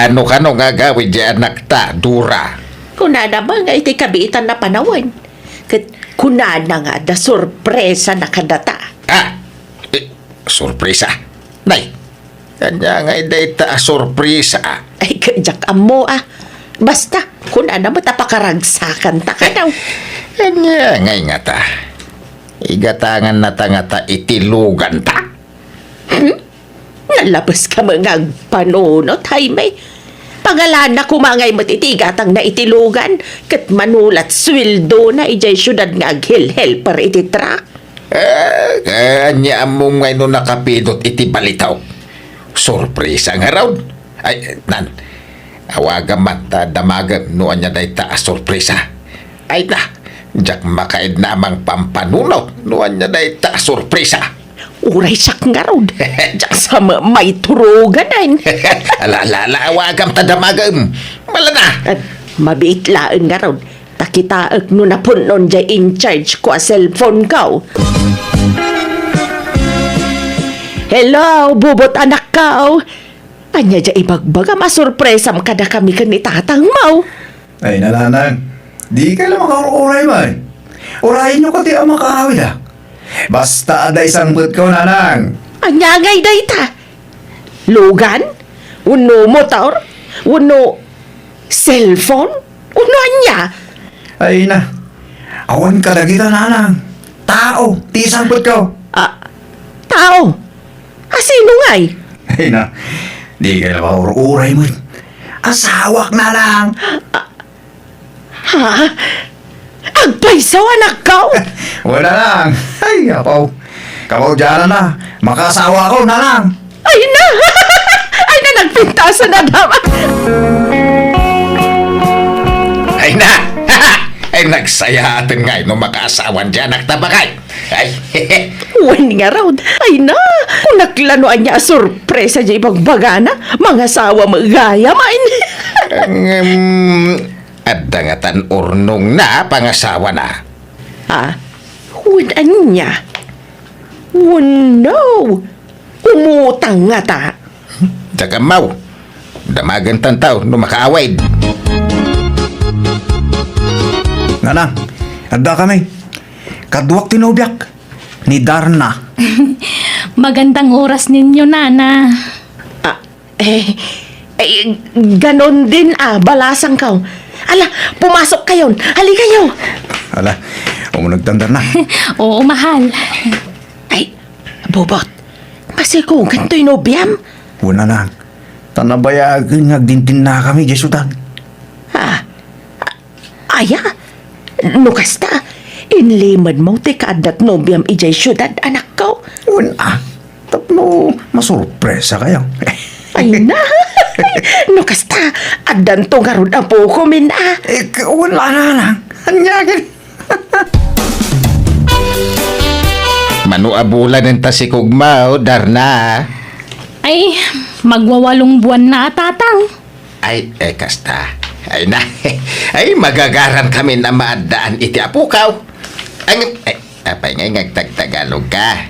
Kano-kano nga gawin di anak ta, Dura? Kunana ba nga iti kabitan na panawan? Kunana nga da sorpresa na kadata. Sorpresa. Nay, kanya nga ita sorpresa. Ay, kajak amo Basta, kunana mo tapakaragsakan ta ka daw. Kanya nga ta. Igatangan na ta itilugan ta. Nalabas ka mga panunot, Jaime. Pangalan na kumangay matitigatang na itilugan, kat manulat swildo na ijay syudad nga aghil-hel para ititra. Kanya mo ngayon nakapidot iti balitaw. Sorpresa nga raw. Ay, nan. Awaga mata damagam noan niya day taas sorpresa. Ay na. Diyak makaid namang pampanunot noan niya day taas sorpresa. Uray sak nga raw. Diyak sa may turugan ay. Alala, awagam ta damagam. Mala na. At mabiitlaan nga raw. Takitaag no na punon jay in charge ko a cellphone ka. Hello, bubot anak ka. Anya jay ibagbaga masurpresam kada kami kanitatang mau. Ay, nananang. Di ka lang makaruray man. Urayin nyo kasi ang makakawid Basta ada isang mood ko, nanang. Anya ngay dayta. Lugan? Uno motor? Uno cellphone? Uno anya? Ay na. Awan ka na kita, nanang. Tao, di isang mood ko. Tao? Sino ngay? Ay na. Di ka lang makaruray man. Asawak na lang. Ha? Agpaisaw anak ka? Wala lang. Ay, apaw. Kapaw dyan na. Makasawa ko na lang. Ay na! Ay na, nagpintasan na dapat. Ay na. Ay nagsaya atin nga no makaasawan dyan naktabakay. Ay, Wen nga raw. Ay na! Kung naklanoan niya sorpresa dyan ibagbaga na, mga sawa magaya main. Adangatan urnong na pangasawa na. Huwag niya. Oh no! Umutang nga ta. Daga mau. Damagan tantaw no makaaway. Nanang, ada kami. Kaduwak tinubyak. Ni Darna. Magandang oras ninyo, Nana. Ganon din balasang ka. Ala, pumasok kayo. Hali kayo. Ala, umunagtandar na. Oo, mahal. Ay, bobot. Kasi kung ganito'y nobyam. Una na. Tanabayagin nagdintin na kami, Jesudan. Aya, nukasta. Inlimad mo ti kaadat nobyam ijay syudad anak ko. Una. Tapno, masurpresa kayo. Ay na. Nukasta. Adan to garod ang puko min Wala na lang. Anyagin. Manuabulan ng tasikugmao, Darna. Ay, magwawalong buwan na, tatang. Ay, kasta. Ay na. Ay, magagaran kami na maadaan iti apukaw. Apay ngay ngagtagtagalog ka.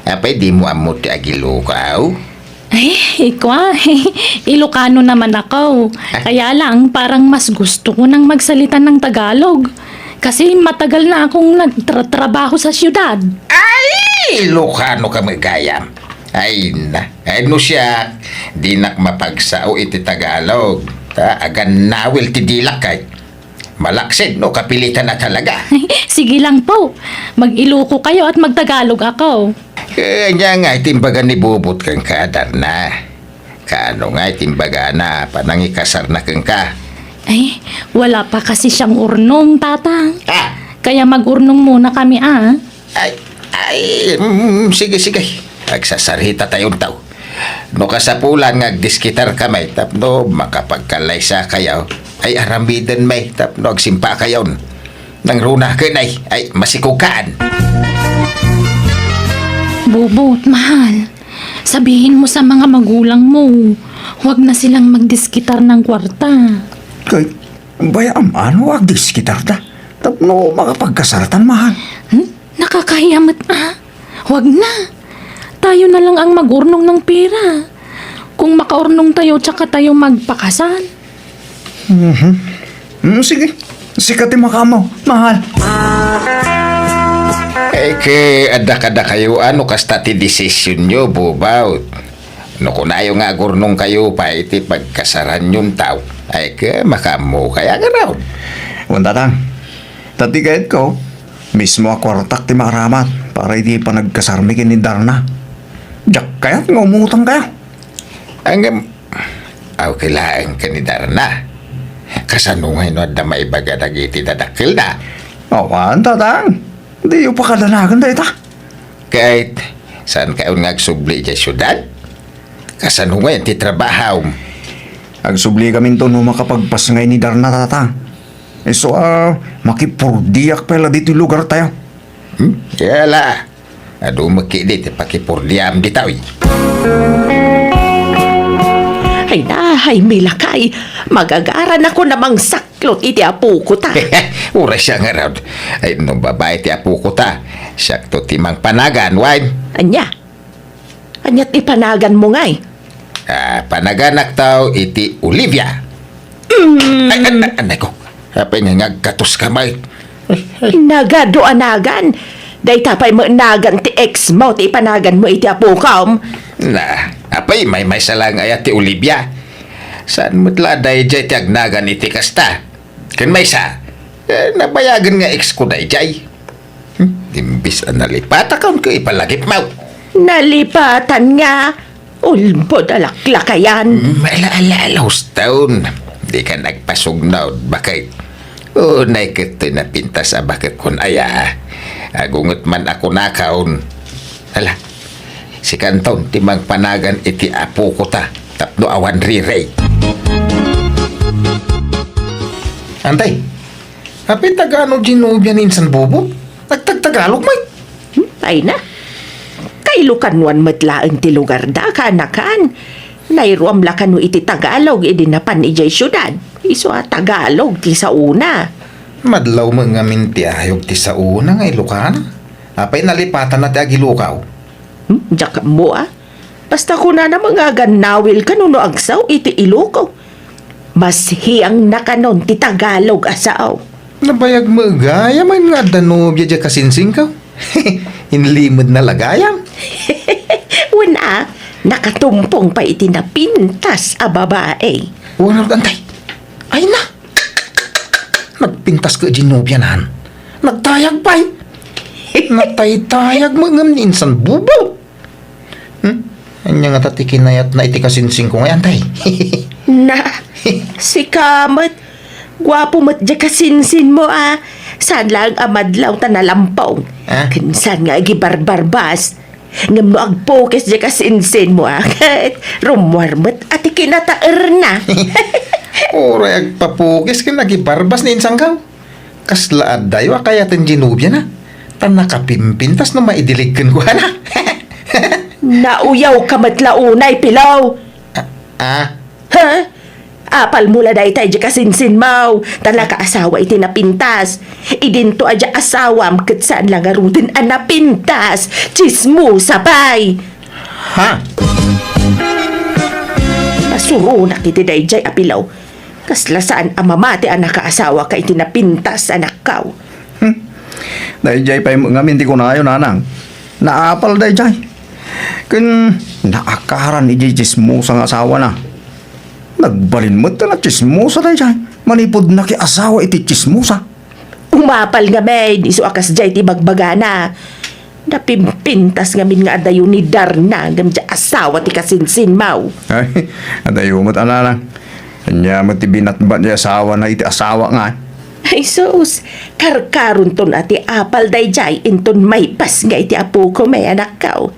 Apay di mo amot ti agilukaw. Ay, ikwa. Ilocano naman ako. Kaya lang, parang mas gusto ko nang magsalita ng Tagalog. Kasi matagal na akong nagtrabaho sa siyudad. Ay, Ilocano ka magayam. Ay na. Ay no siya. Di nak mapagsao iti Tagalog. Agan nawil ti dilak kay. Malaksid no kapilitan na talaga. Sige lang po. Mag-Iloco kayo at magtagalog ako. Kanya nga itimbaga ni bubot kang kadar na. Kaano nga itimbaga na panangikasar na kang ka. Ay, wala pa kasi siyang urnong, tatang. Kaya mag-urnong muna kami, Sige. Agsasarita tayong tao. No kasapulan ngagdiskitar kamay tapno makapagkalaysa kayaw ay arambidan may tapno agsimpa kayaw nang runa kanay ay masikukaan. Bubot, mahal. Sabihin mo sa mga magulang mo, huwag na silang magdiskitar ng kwarta. Kay, bayam, ano agdis kita ta? Tapno makapagkasaratan, mahal. Nakakahiyamat, Huwag na. Tayo na lang ang mag-urnong ng pera. kung makaurnong tayo tsaka tayo magpakasal. Sige. Sikat yung makamo, mahal. Ada-kada kayo ano kasta ti desisyon nyo, bubaw. No kung ayaw nga gurnong kayo pa iti pagkasaran yung tao, makamo kaya nga raw. Tatang, tati kahit ko, mismo ako ratak ti makaramat para hindi pa nagkasarmi ni Darna. Diyak kaya't ngumutang kayo. Ang kailangan ka ni Darna. Kasanungay no da maibaga dagiti dadakil na. Tatang, di yung pakadanagan da ita. Kahit saan kayo ngagsubli dyan syudad? Kasanungay ti trabaho. Agsubli kami to no makapagpas ngay ni Darna, tatang. So, makipurdiyak pala dito lugar tayo. Yala. Ado makidit pakipurdiam di tao. Ay nahay, milakay. Magagaran ako namang saklot iti apo ko ta. Ura siya nga raw. Ay, nung babae ti apo ko ta. Siya to timang panagan, wine. Anya? Anya't ipanagan mo ngay? Panaganak tao iti Olivia. Anay ko. Apay nga ngagkatos kamay. Nagadoanagan. Day tapay mo nagan ti ex mo ti ipanagan mo iti apo kam. Apay may salang ayat ti Olivia. Saan mo't laday jay ti agnagan iti kasta? Kan may sa, nabayagan nga ex ko day jay. Imbis nalipata kaon ko ipalagip mau. Nalipatan nga. Ulbod alaklakayan. Malaalalos taon. Di ka nagpasugnaw. Bakit? Unay kito na pinta sa bakit kun aya. Agungot man ako nakaon. Ala, si Kanton timang panagan iti apo ko ta. Tapno awan riray. Antay, apit tagano ginubyan insan bobo? Nagtagtagalog may? Ay na. Kailukanwan matlaan ti lugar da kanakan. Nairuam la kanu iti Tagalog idinapan ijay syudad. Iso Tagalog ti sa una. Madlaw mga minti ayog ti sa una nga Ilocana. Apay nalipatan na ti agilukaw. Diyak mo Basta ko na mga ganawil kanuno agsaw iti Iloco. Mas hiyang na kanon ti Tagalog asaw. Nabayag mo gaya man nga danubya dya kasinsing ka. Inlimod na lagayam. Wala, nakatumpong pa iti napintas a babae. Wala antay. Ay na. Nagpintas ka ginubyanan. Nagtayag pa'y. Nataytayag mga minsan bubaw. Anya nga tatikin na yat na iti kasinsing ko ngayon tay. Na, si Kamat. Gwapo mo't dya kasinsin mo Saan lang amadlaw ta nalampaw. Kinsan nga gibarbarbas. Ngam no agpokes dya kasinsin mo Kahit rumwarmat at ikinataer na. Oray agpapugis ka nagibarbas ni insang kaw. Kaslaad dayo kaya tan ginubya na. Tan nakapimpintas na maidiligkan ko na. Nauyaw ka matlaunay, pilaw. Ha? Apal mula day tayo dya kasinsin mau. Tala ka asawa iti napintas. Idinto adya asawam kat saan lang arudin ang napintas. Chismo sabay. Ha? Masuro na kiti day jay apilaw. Kasla saan amamati ang nakaasawa ka iti napintas anak kaw. Dahil jay pa yung ngamin di ko na ayon, nanang. Naapal dahil jay. Kun naakaran ijay chismosa nga asawa na. Nagbalin mo na chismosa dahil jay. Manipod na ki asawa iti chismosa. Umapal nga may, iso akas jay ti bagbagana. Napimpintas ngamin nga adayo ni Darna ngam dya asawa ti kasinsin mau. Ay, adayo mo't ananang. Kanya mo ti binatbat niya asawa na iti asawa nga. Ay sus, karkarun ton ati apal day jay inton may pas nga iti apo ko may anak kaw.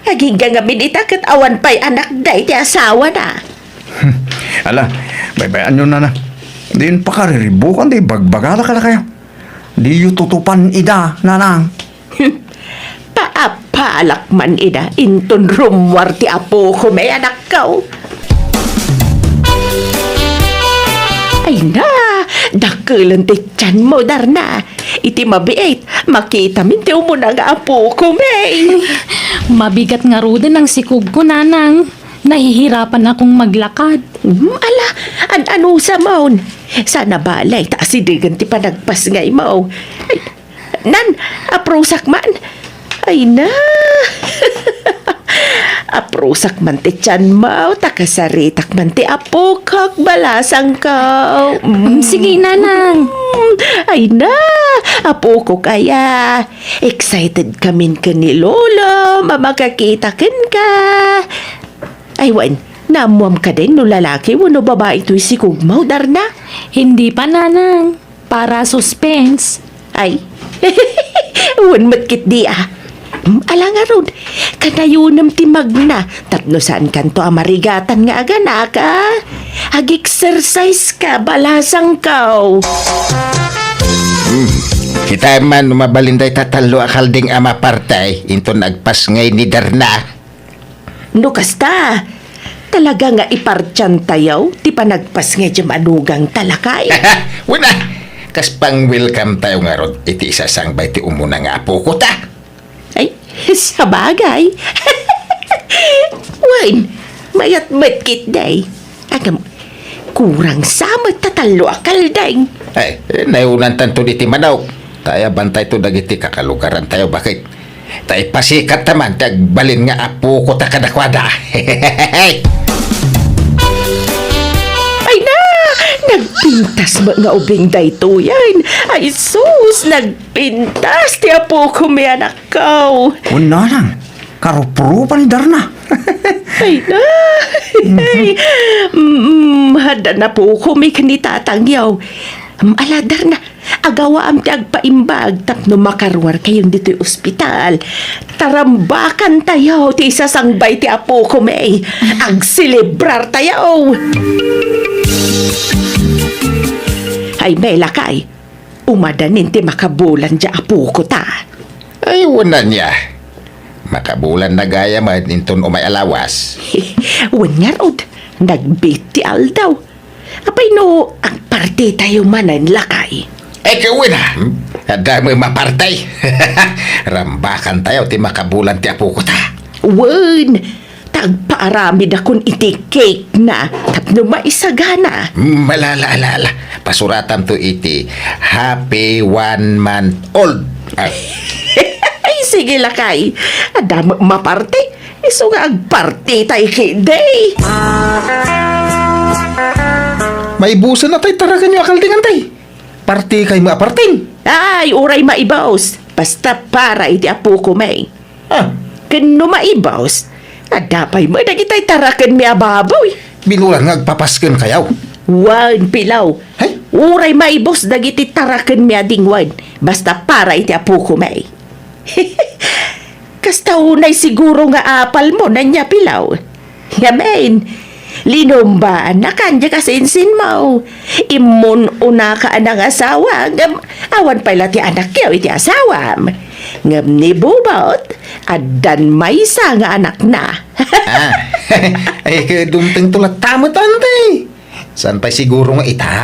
Aging ngamin itakat awan pa'y anak day ti asawa na. Ala, baybayan nyo na. Diin pa kariribukan, di bagbagala ka na kayo. Di yu tutupan ida, nanang. Paapalak man ida, inton rumwar ti apo ko may anak kaw. Ay na, dakulan ti tiyan mo, Darna. Iti mabiit, makita min ti umuna nga apo ko may. Mabigat nga ro din ang sikog ko, nanang. Nahihirapan akong maglakad. Ala, ano sa maun? Sana balay, taasidigan ti panagpas ngay mo. Ay, nan, aprosak man. Ay na. Aprosak man ti tiyan mo, takasaritak man ti apo kag balasang ka. Sige, nanang. Ay na, apo ko kaya. Excited kamin ka ni Lolo, mamakakita kin ka. Ay wan, namuam ka din no lalaki mo no babae ito'y si Kugmaw, Darna. Hindi pa, nanang. Para suspense. Ay, wan matkit di ah. Ala nga ron, kanayunam ti magna, tapno saan kanto amarigatan nga aga na ka. Ag-exercise ka, balasang kaw. Kita man mabalinday tatalo akalding ama partay into nagpas ngay ni Darna. No kasta, talaga nga ipartyan tayaw, ti panagpas nga di manugang talakay. Wala, kas pang welcome tayo nga ron, iti isasangbay ti umuna nga apo ko ta. Ay, sa bagay. Wan, mayat matkit day. Agam, kurang samat tatalo akal day. Ay, nayunan tanto di ti manaw. Taya bantay to dagiti kakalugaran tayo, bakit? Tayo pasikat naman, tagbalin nga apo ko ta kadakwada. Ay na! Nagpintas ba nga ubing dayto yan? Ay sus! Nagpintas! Ti apo ko may anak ko! Wala lang. Karupro pa ni Darna. Ay na! Ay, hada na po ko may kanitatangyaw. Aladar na, agawa am ti agpaimbag tapno makarwar kayong dito'y ospital. Tarambakan tayo ti isasangbay ti apo ko may. Agsilibrar tayo! Ay may lakay, umadanin ti makabulan di apo ko ta. Ay, wala niya. Makabulan na gaya man inton umay alawas. Wanyar od, nagbit ti aldaw. Apay no, ang parte tayo manan lakay. Kawin na. Dami mapartay. Rambakan tayo ti makabulan ti apo ko ta. Wen, tagpaaramid akong iti cake na tapno maisagana. Malala. Pasuratan to iti happy 1 month old. Ay, Ay, sige lakay. Adamo maparte. Iso nga agparte tayo day. may busan na tayo taragan niyo akaldingan tay. Parti kay maaparting. Ay, uray maibaws. Basta para iti apo ko may. Ah, Kano maibaws, adapay mo nagitay tarakan mi ababoy. bilulan nga agpapasken kayaw. Wan pilaw. Hay? Uray maibos dagiti tarakan mi adingwan. Basta para iti apo ko may. Kasta unay siguro nga apal mo na niya pilaw. Yamen. Linumbaan na kanya kasinsin mo. Imun una ka anang asawa. Awan pala ti anak yaw iti asawam. Ngam ni bubot. Adan may isa nga anak na. Ay, dumteng tulat tamot antay. San pa siguro nga ita?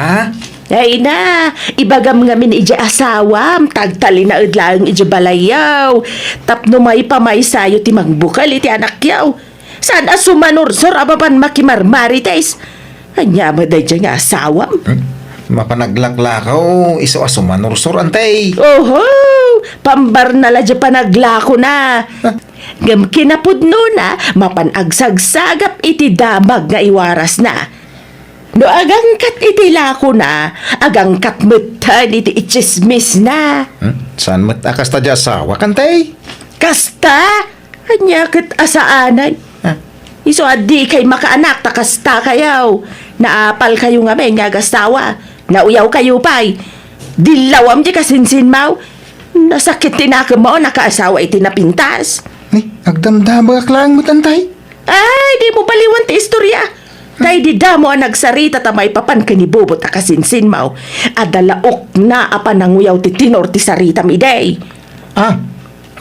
Ay na, ibagam nga min ija asawam, tagtali na udlang ija balayaw. Tapno may pamay sayo ti magbukal iti anak yaw. Saan asumanursor ababan makimarmarites? Anya mo day dyan nga asawam. Mapanaglaklakaw, iso asumanursor antay. Oho, pambar na la dyan panaglako na. Ngam kinapudno na, mapanagsagagap iti damag nga iwaras na. No agangkat iti lako na, agangkat mutan iti ichismis na. Saan matakas ta di asawa kantay? Kasta, anyakit asaanan. Iso adi kay makaanak, takasta kayaw. Naapal kayo nga may nga gastawa. Nauyaw kayo pa'y. Dilawam di kasinsin mau. Nasakit tinaka mo, nakaasawa iti napintas. Ni, agdamdamag lang mo tantay. Ay, di mo baliwan ti istorya. Kay di damo ang nagsarita tamay papan kanibubot a kasinsin mau. Adalaok na apan nanguyaw ti tinor ti sarita midey. Ah,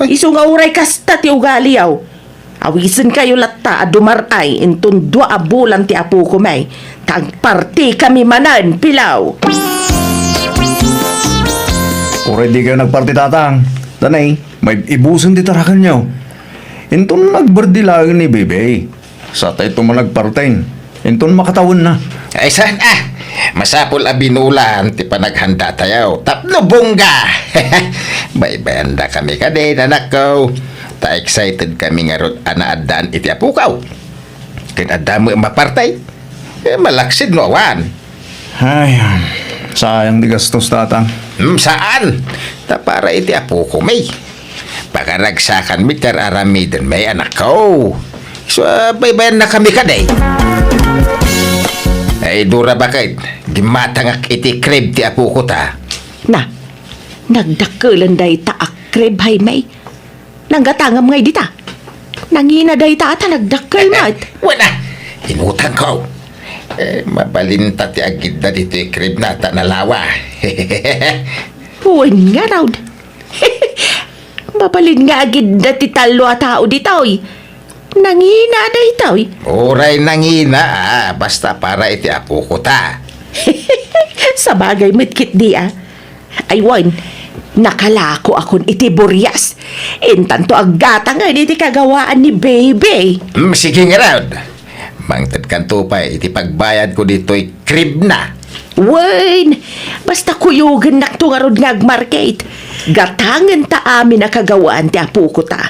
ay, Iso nga uray kasta ti ugaliyaw. Awisin kayo latta a dumaray intun 2 bulan ti apo ko may. Tagparti kami manan, pilaw. Oray di kayo nagparti tatang. Tanay, may ibusan di tarakan niyo. Intong nagbardilagan ni Bebe. Sa tayo tumanagpartain. Inton makatawon na. Ay saan masapol abinulan ti panaghanda tayo. Tapno bongga. Bay-bayanda kami kadin anak ko. Ta excited kami nga rod anaadaan iti apukaw. Kinada mo mapartay. Malaksid no awan. Ay, sayang di gastos tatang. Saan? Ta para iti apo ko may. Pagaragsakan mi kar aramiden may anak ko. So, baybayan na kami kaday. Ay, dura bakit? Gimatangak iti krib ti apo ko ta. Na, nagdakulan day ta akrib hay may. Nanggatangam ngay dita. Nangina day ta ata nagdakkel mat. Wala, inutang ko. Mabalinta ti agid na dito krib na ta nalawa. Huwag nga raw. Mabalin nga agid na ti talo at tao dito Nangina day ito Oray nangina basta para iti apo ko ta. Sa bagay mitkit di Aywan, nakalako akon iti buryas. Intanto agata nga iti kagawaan ni baby. Sige nga raw. Mangtad kanto pa iti pagbayad ko dito'y krib na. Wen, basta kuyugan naktungarod nga agmarket. Gatangan ta amin na kagawaan ti apo ko ta.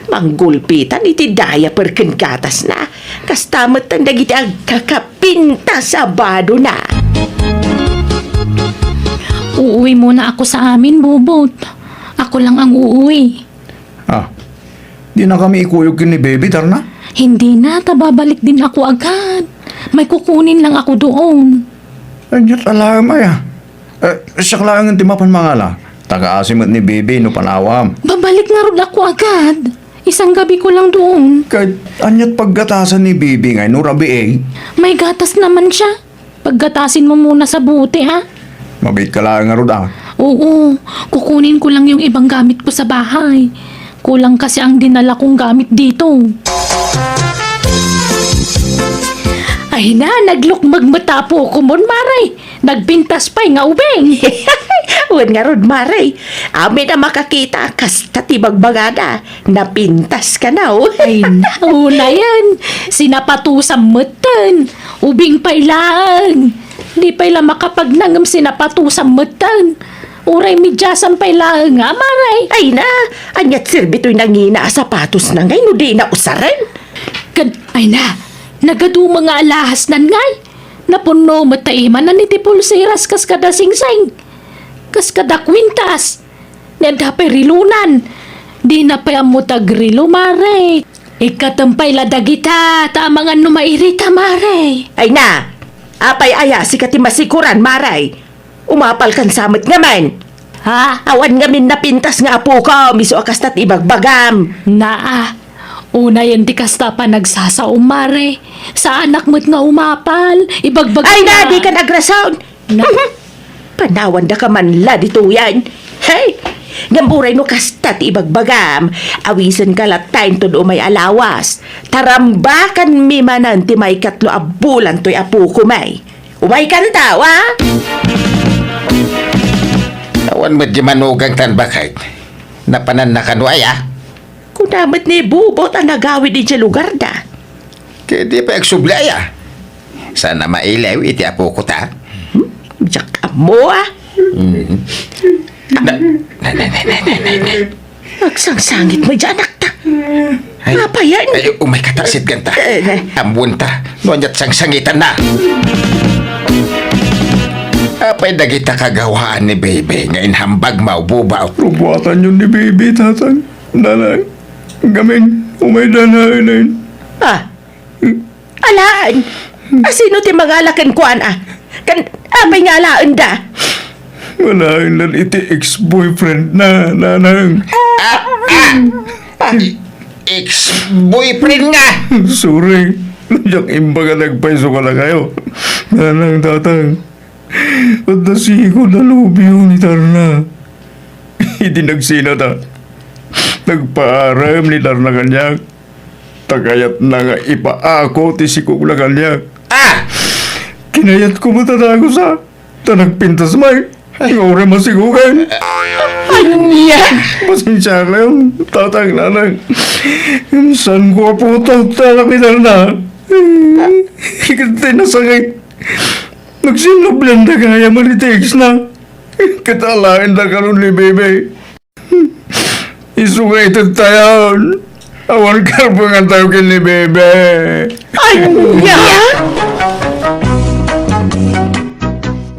Manggulpitan iti daya perken gatas na. Kastamat ang dagiti agkakapinta sa bado na. Uuwi muna ako sa amin, Bubot. Ako lang ang uuwi. Di na kami ikuyog ni baby, Darna. Hindi na, tababalik din ako agad. May kukunin lang ako doon. Anyat alam ay siya lang ti mapan mangala. Taga-asimot ni baby no panawam. Babalik na rin ako agad. Isang gabi ko lang doon. Kahit anyat paggatasan ni baby ngay no rabi May gatas naman siya. Paggatasin mo muna sa buti, ha? mabit ka lang nga rod Oo, kukunin ko lang yung ibang gamit ko sa bahay. Kulang kasi ang dinala kong gamit dito. Ay na, naglukmag mata po ko mon, Maray. Nagbintas pa'y nga ubeng. Wen nga rod, Maray. Amin na makakita kas tatibagbagada. Napintas ka na, Ay na, una yan. Sinapatusang matan. Ubing pa'y lang. Di pa'y lang makapagnangam sinapatusang matan. Uray midyasan pa'y lang nga, Maray. Ay na, anyat sirbito'y nangina sapatos na ngay, no di na usaran. Ay na, nagadu mga alahas nan ngay. Napuno mataiman na ni tipulsiras kas kada singsing. Kas kada kwintas. Nenda pa'y rilunan. Di na pa'y amutagrilo, Maray. Ikatampay ladagita, taamangan numairita, Maray. Ay na, apay aya si katimasikuran, Maray. Umapal kan samot nga man. Ha? Awan nga min napintas nga apo ko, miso akas tat ibagbagam. Naa, una yan di kasta pa nagsasaom, Mare. Sa anak mo't nga umapal, ibagbag Ay na, di ka nagrasound. Na- Panawan da ka man la dito yan. Hey, gamburay no kastat ibagbagam. Awisan ka latayin to do may alawas. Tarambakan mi manan ti may katlo abulan to'y apo ko may. Umay ka na tao, ha? Awan mo di manugang tan bakit? Napanan na kanuaya. Kung damat ni Bubot ang nagawid din sa lugar da. Kaya di pa agsublaya. Sana mailaw iti apo ko ta. Diyak mo, ah. Magsangsangit mo dyan, anak ta. Apa yan? Ay, umay katasit ganta. Eh. Ambun ta. Nuanyat sang sangitan na. Apay dagita kagawaan ni baby. Ngayon hambag maububaw. Rubuatan yun ni baby, tatang. Nanay, gamin, umay danahin. Ah, alaan. Sino ti mga lakan kuan, ah? Kan, apay nga alaan da. Walain lang iti ex-boyfriend na, nanang. Ex-boyfriend nga. Sorry, nandiyak imbaga nagpaiso ka lang kayo. Nanang, tatang. At nasigo na lubyo ni Tarna. Hindi nagsina ta. Nagpaaram ni Tarna kanyak. Tagayat na nga ipaako ti sikog na kanyak. Kinayat ko matatago sa tanagpintas may. Ngore masigugan. Anya! Pasensya ka yun, tatang nanang. Saan ko po ito talapitan na? Ikatay na sakit. Nagsinablan na kaya malitiks na. Katalain na karon ni bebe. Isugay tayon. Awan ka pa nga tayo kin ni bebe. Ay, ya!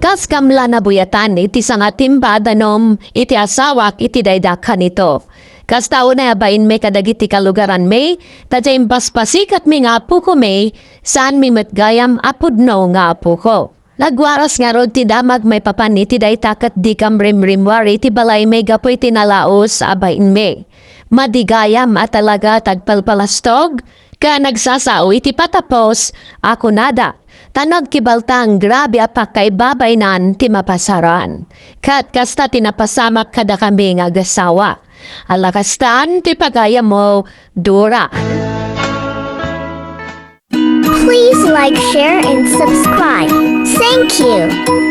Kas kamla na buyatan iti sanga timbadanom iti asawak iti daydakan nito. Kas tao na yabain may kadagiti kalugaran may, tadya pasikat mi nga apo ko may, saan mi matgayam apudno nga apo ko. Lagwaras nga rod ti damag may papan iti daytakat di kam rimrimwari ti balay may gapoy tinalaos abain may. Madigayam at talaga tagpalpalastog, ka nagsasao iti patapos, ako nada. Tanag kibaltang grabe apak kay babaynan ti mapasaran. Kat kasta tinapasamak kada kami nga gasawa. Alakastan ti pagaya mo, Dora. Please like, share, and subscribe. Thank you.